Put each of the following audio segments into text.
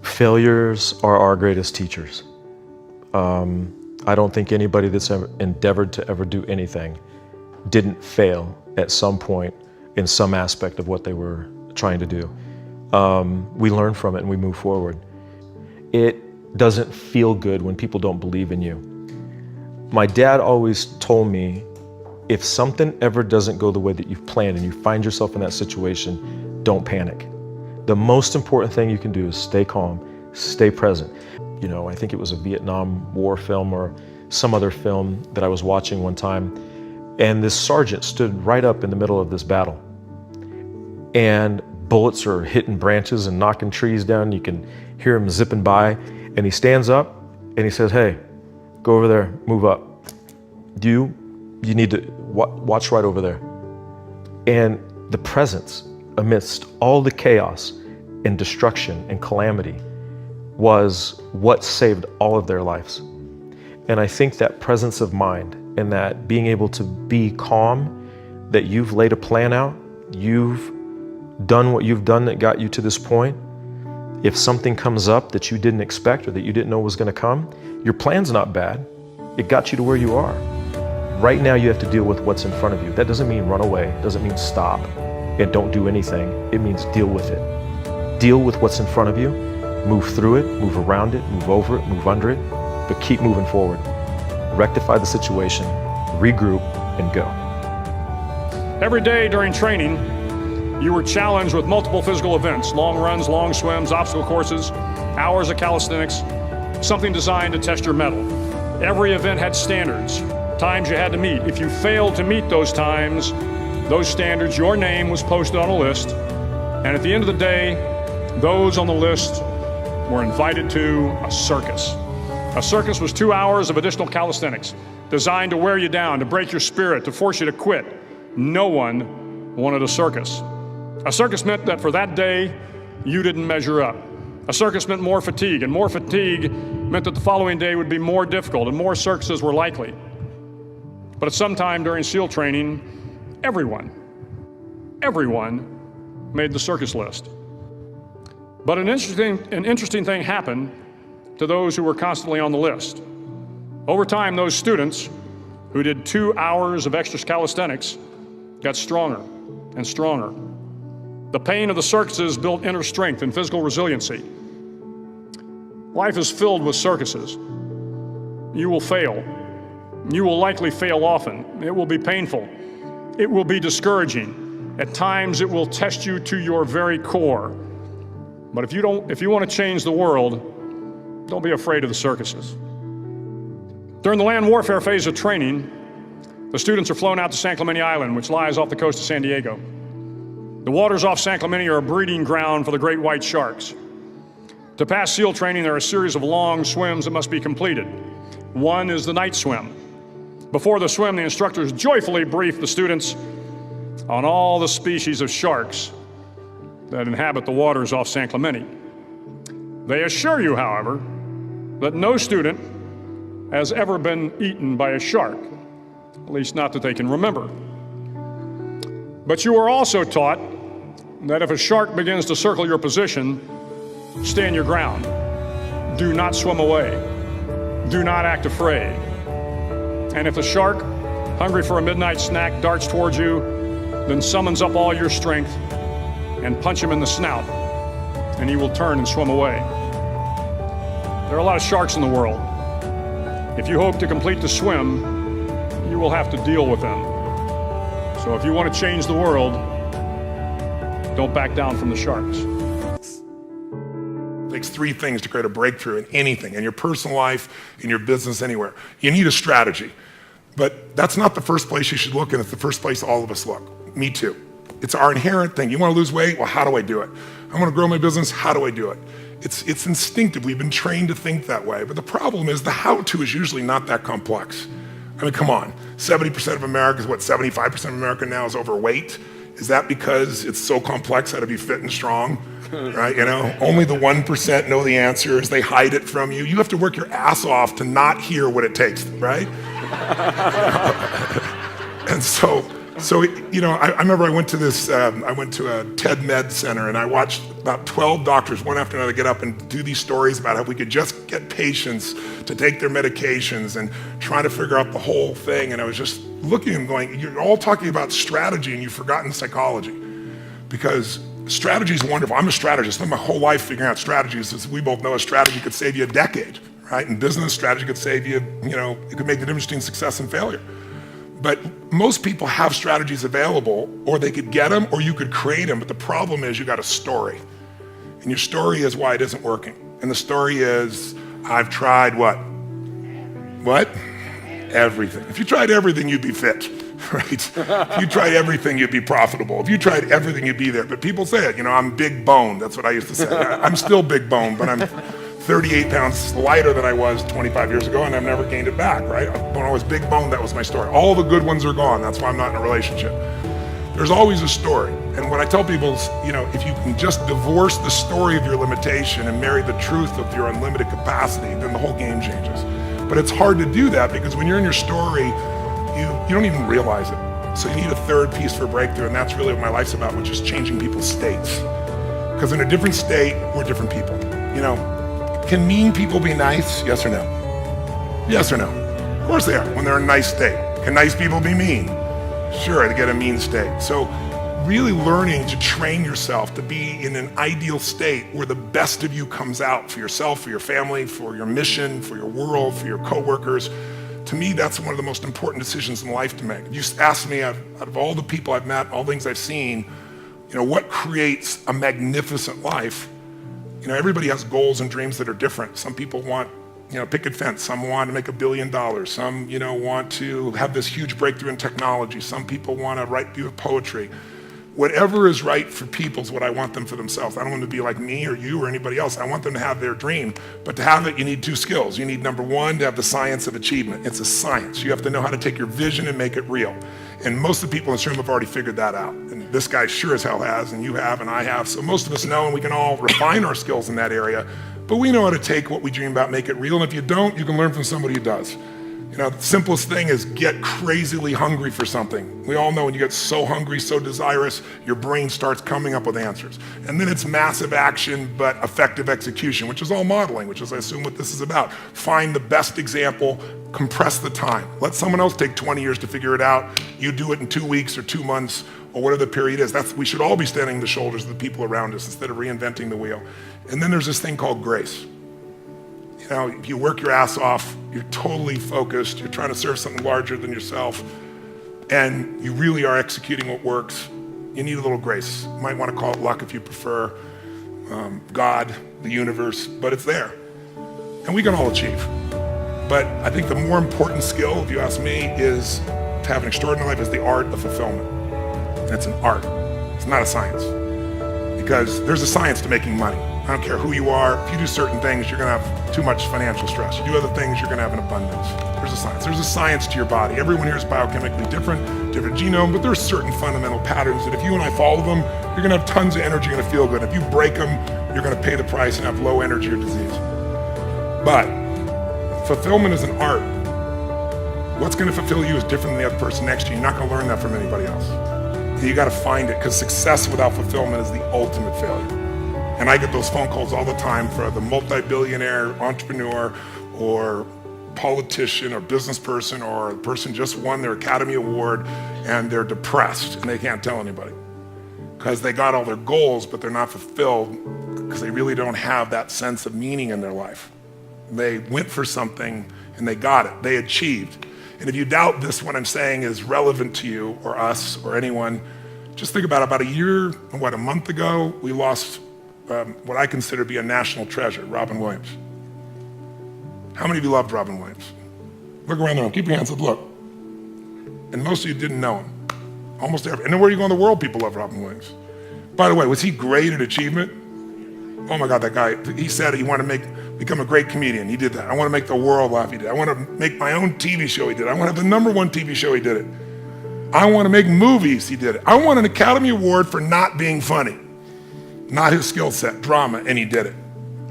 Failures are our greatest teachers. I don't think anybody that's ever endeavored to ever do anything didn't fail at some point in some aspect of what they were trying to do. We learn from it and we move forward. It doesn't feel good when people don't believe in you. My dad always told me, if something ever doesn't go the way that you've planned and you find yourself in that situation, don't panic. The most important thing you can do is stay calm, stay present. You know, I think it was a Vietnam War film or some other film that I was watching one time, and this sergeant stood right up in the middle of this battle. And bullets are hitting branches and knocking trees down. You can hear him zipping by, and he stands up and he says, "Hey, go over there, move up. You need to watch right over there." And the presence amidst all the chaos and destruction and calamity was what saved all of their lives. And I think that presence of mind and that being able to be calm, that you've laid a plan out, you've done what you've done that got you to this point. If something comes up that you didn't expect or that you didn't know was gonna come, your plan's not bad. It got you to where you are. Right now you have to deal with what's in front of you. That doesn't mean run away, it doesn't mean stop and don't do anything. It means deal with it. Deal with what's in front of you, move through it, move around it, move over it, move under it, but keep moving forward. Rectify the situation, regroup, and go. Every day during training, you were challenged with multiple physical events, long runs, long swims, obstacle courses, hours of calisthenics, something designed to test your mettle. Every event had standards, times you had to meet. If you failed to meet those times, those standards, your name was posted on a list, and at the end of the day, those on the list were invited to a circus. A circus was 2 hours of additional calisthenics, designed to wear you down, to break your spirit, to force you to quit. No one wanted a circus. A circus meant that for that day, you didn't measure up. A circus meant more fatigue, and more fatigue meant that the following day would be more difficult and more circuses were likely. But at some time during SEAL training, everyone made the circus list. But an interesting thing happened to those who were constantly on the list. Over time, those students who did 2 hours of extra calisthenics got stronger and stronger. The pain of the circuses built inner strength and physical resiliency. Life is filled with circuses. You will fail. You will likely fail often. It will be painful. It will be discouraging. At times, it will test you to your very core. But if you want to change the world, don't be afraid of the circuses. During the land warfare phase of training, the students are flown out to San Clemente Island, which lies off the coast of San Diego. The waters off San Clemente are a breeding ground for the great white sharks. To pass SEAL training, there are a series of long swims that must be completed. One is the night swim. Before the swim, the instructors joyfully brief the students on all the species of sharks that inhabit the waters off San Clemente. They assure you, however, that no student has ever been eaten by a shark, at least not that they can remember. But you are also taught that if a shark begins to circle your position, stand your ground. Do not swim away. Do not act afraid. And if the shark, hungry for a midnight snack, darts towards you, then summons up all your strength and punch him in the snout, and he will turn and swim away. There are a lot of sharks in the world. If you hope to complete the swim, you will have to deal with them. So if you want to change the world, don't back down from the sharks. It takes 3 things to create a breakthrough in anything, in your personal life, in your business, anywhere. You need a strategy. But that's not the first place you should look, and it's the first place all of us look. Me too. It's our inherent thing. You want to lose weight? Well, how do I do it? I want to grow my business? How do I do it? It's instinctive. We've been trained to think that way. But the problem is the how-to is usually not that complex. I mean, come on. 70% of America is 75% of America now is overweight. Is that because it's so complex how to be fit and strong? Right? You know, only the 1% know the answers. They hide it from you. You have to work your ass off to not hear what it takes, right? And so So, I remember I went to a TED Med Center and I watched about 12 doctors, one after another, get up and do these stories about how we could just get patients to take their medications and trying to figure out the whole thing. And I was just looking and going, you're all talking about strategy and you've forgotten psychology. Because strategy is wonderful. I'm a strategist. I spent my whole life figuring out strategies. As we both know, a strategy could save you a decade, right? In business, strategy could save you, it could make the difference between success and failure. But most people have strategies available, or they could get them, or you could create them. But the problem is you got a story. And your story is why it isn't working. And the story is, I've tried what? What? Everything. If you tried everything, you'd be fit, right? If you tried everything, you'd be profitable. If you tried everything, you'd be there. But people say it, I'm big boned. That's what I used to say. I'm still big boned, but I'm 38 pounds lighter than I was 25 years ago, and I've never gained it back, right? When I was big boned, that was my story. All the good ones are gone. That's why I'm not in a relationship. There's always a story. And what I tell people is, if you can just divorce the story of your limitation and marry the truth of your unlimited capacity, then the whole game changes. But it's hard to do that because when you're in your story, you don't even realize it. So you need a third piece for breakthrough, and that's really what my life's about, which is changing people's states. Because in a different state, we're different people. Can mean people be nice? Yes or no? Yes or no? Of course they are, when they're in a nice state. Can nice people be mean? Sure, they get a mean state. So really learning to train yourself to be in an ideal state where the best of you comes out for yourself, for your family, for your mission, for your world, for your coworkers. To me, that's one of the most important decisions in life to make. You ask me, out of all the people I've met, all the things I've seen, what creates a magnificent life? Everybody has goals and dreams that are different. Some people want, picket fence. Some want to make $1 billion. Some, want to have this huge breakthrough in technology. Some people want to write beautiful poetry. Whatever is right for people is what I want them for themselves. I don't want them to be like me or you or anybody else. I want them to have their dream. But to have it, you need 2 skills. You need, number 1, to have the science of achievement. It's a science. You have to know how to take your vision and make it real. And most of the people in this room have already figured that out. And this guy sure as hell has, and you have, and I have. So most of us know, and we can all refine our skills in that area. But we know how to take what we dream about, make it real. And if you don't, you can learn from somebody who does. The simplest thing is get crazily hungry for something. We all know when you get so hungry, so desirous, your brain starts coming up with answers. And then it's massive action, but effective execution, which is all modeling, which is, I assume, what this is about. Find the best example, compress the time. Let someone else take 20 years to figure it out. You do it in 2 weeks or 2 months or whatever the period is. We should all be standing on the shoulders of the people around us instead of reinventing the wheel. And then there's this thing called grace. If you work your ass off, you're totally focused, you're trying to serve something larger than yourself, and you really are executing what works, you need a little grace. You might want to call it luck if you prefer, God, the universe, but it's there. And we can all achieve. But I think the more important skill, if you ask me, is to have an extraordinary life is the art of fulfillment. And it's an art, it's not a science. Because there's a science to making money. I don't care who you are. If you do certain things, you're going to have too much financial stress. You do other things, you're going to have an abundance. There's a science. There's a science to your body. Everyone here is biochemically different genome, but there's certain fundamental patterns that if you and I follow them, you're going to have tons of energy, you're going to feel good. If you break them, you're going to pay the price and have low energy or disease. But fulfillment is an art. What's going to fulfill you is different than the other person next to you. You're not going to learn that from anybody else. And you got to find it, because success without fulfillment is the ultimate failure. And I get those phone calls all the time for the multi-billionaire entrepreneur or politician or business person or the person just won their Academy Award and they're depressed and they can't tell anybody because they got all their goals, but they're not fulfilled because they really don't have that sense of meaning in their life. They went for something and they got it, they achieved. And if you doubt this, what I'm saying is relevant to you or us or anyone, just think about a month ago, we lost what I consider to be a national treasure, Robin Williams. How many of you loved Robin Williams? Look around the room, keep your hands up, look. And most of you didn't know him. Almost every, and where you go in the world, people love Robin Williams. By the way, was he great at achievement? Oh my God, that guy, he said he wanted to become a great comedian. He did that. I want to make the world laugh. He did. I want to make my own TV show. He did it. I want to have the #1 TV show. He did it. I want to make movies. He did it. I want an Academy Award for not being funny. Not his skill set, drama, and he did it.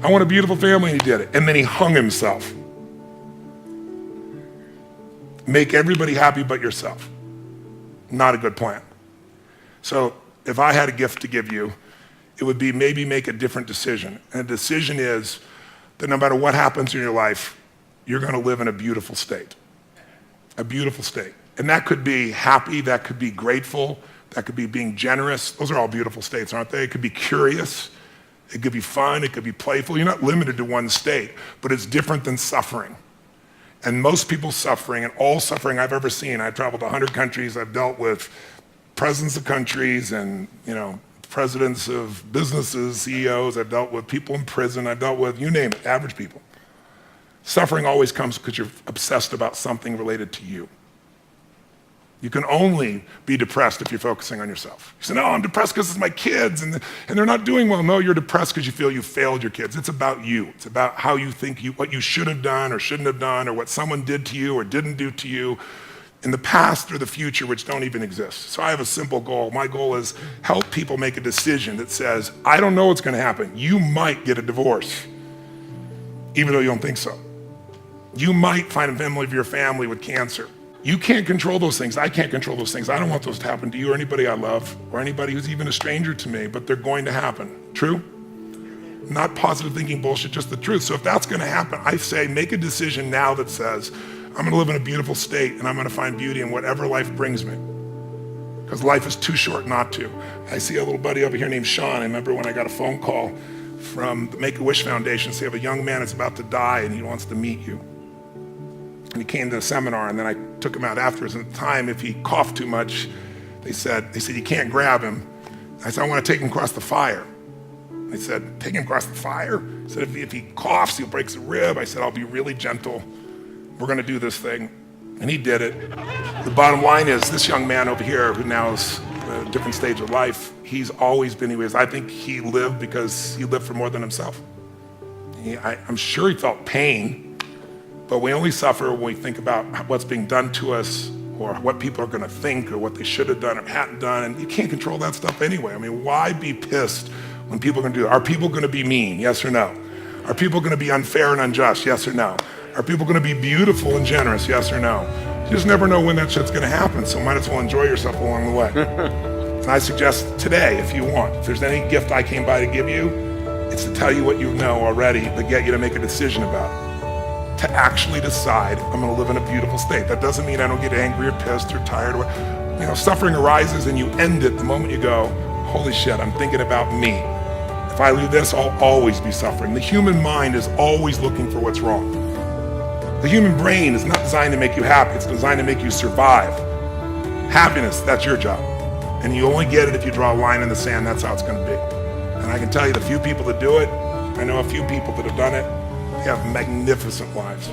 I want a beautiful family, and he did it. And then he hung himself. Make everybody happy but yourself. Not a good plan. So if I had a gift to give you, it would be maybe make a different decision. And the decision is that no matter what happens in your life, you're going to live in a beautiful state. A beautiful state. And that could be happy, that could be grateful, that could be being generous. Those are all beautiful states, aren't they? It could be curious, it could be fun, it could be playful. You're not limited to one state, but it's different than suffering. And most people's suffering, and all suffering I've ever seen, I've traveled to 100 countries, I've dealt with presidents of countries and, presidents of businesses, CEOs, I've dealt with people in prison, I've dealt with, you name it, average people. Suffering always comes because you're obsessed about something related to you. You can only be depressed if you're focusing on yourself. You say, no, I'm depressed because it's my kids and they're not doing well. No, you're depressed because you feel you failed your kids. It's about you. It's about how you think what you should have done or shouldn't have done, or what someone did to you or didn't do to you in the past or the future, which don't even exist. So I have a simple goal. My goal is help people make a decision that says, I don't know what's going to happen. You might get a divorce, even though you don't think so. You might find a member of your family with cancer. You can't control those things. I can't control those things. I don't want those to happen to you or anybody I love or anybody who's even a stranger to me, but they're going to happen. True? Not positive thinking bullshit, just the truth. So if that's going to happen, I say make a decision now that says, I'm going to live in a beautiful state and I'm going to find beauty in whatever life brings me. Because life is too short not to. I see a little buddy over here named Sean. I remember when I got a phone call from the Make-A-Wish Foundation, say, a young man is about to die and he wants to meet you. And he came to the seminar, and then I took him out afterwards. And at the time, if he coughed too much, they said, you can't grab him. I said, I want to take him across the fire. They said, take him across the fire? I said, if he coughs, he'll break a rib. I said, I'll be really gentle. We're going to do this thing. And he did it. The bottom line is, this young man over here, who now is at a different stage of life, he's always been who he is. I think he lived because he lived for more than himself. I'm sure he felt pain. But we only suffer when we think about what's being done to us or what people are going to think or what they should have done or hadn't done. And you can't control that stuff anyway. I mean, why be pissed when people are going to do that? Are people going to be mean? Yes or no? Are people going to be unfair and unjust? Yes or no? Are people going to be beautiful and generous? Yes or no? You just never know when that shit's going to happen, so might as well enjoy yourself along the way. And I suggest today, if you want, if there's any gift I came by to give you, it's to tell you what you know already, but get you to make a decision about it. To actually decide, I'm going to live in a beautiful state. That doesn't mean I don't get angry or pissed or tired. Suffering arises and you end it the moment you go, holy shit, I'm thinking about me. If I do this, I'll always be suffering. The human mind is always looking for what's wrong. The human brain is not designed to make you happy. It's designed to make you survive. Happiness, that's your job. And you only get it if you draw a line in the sand. That's how it's going to be. And I can tell you the few people that do it, I know a few people that have done it, they have magnificent lives.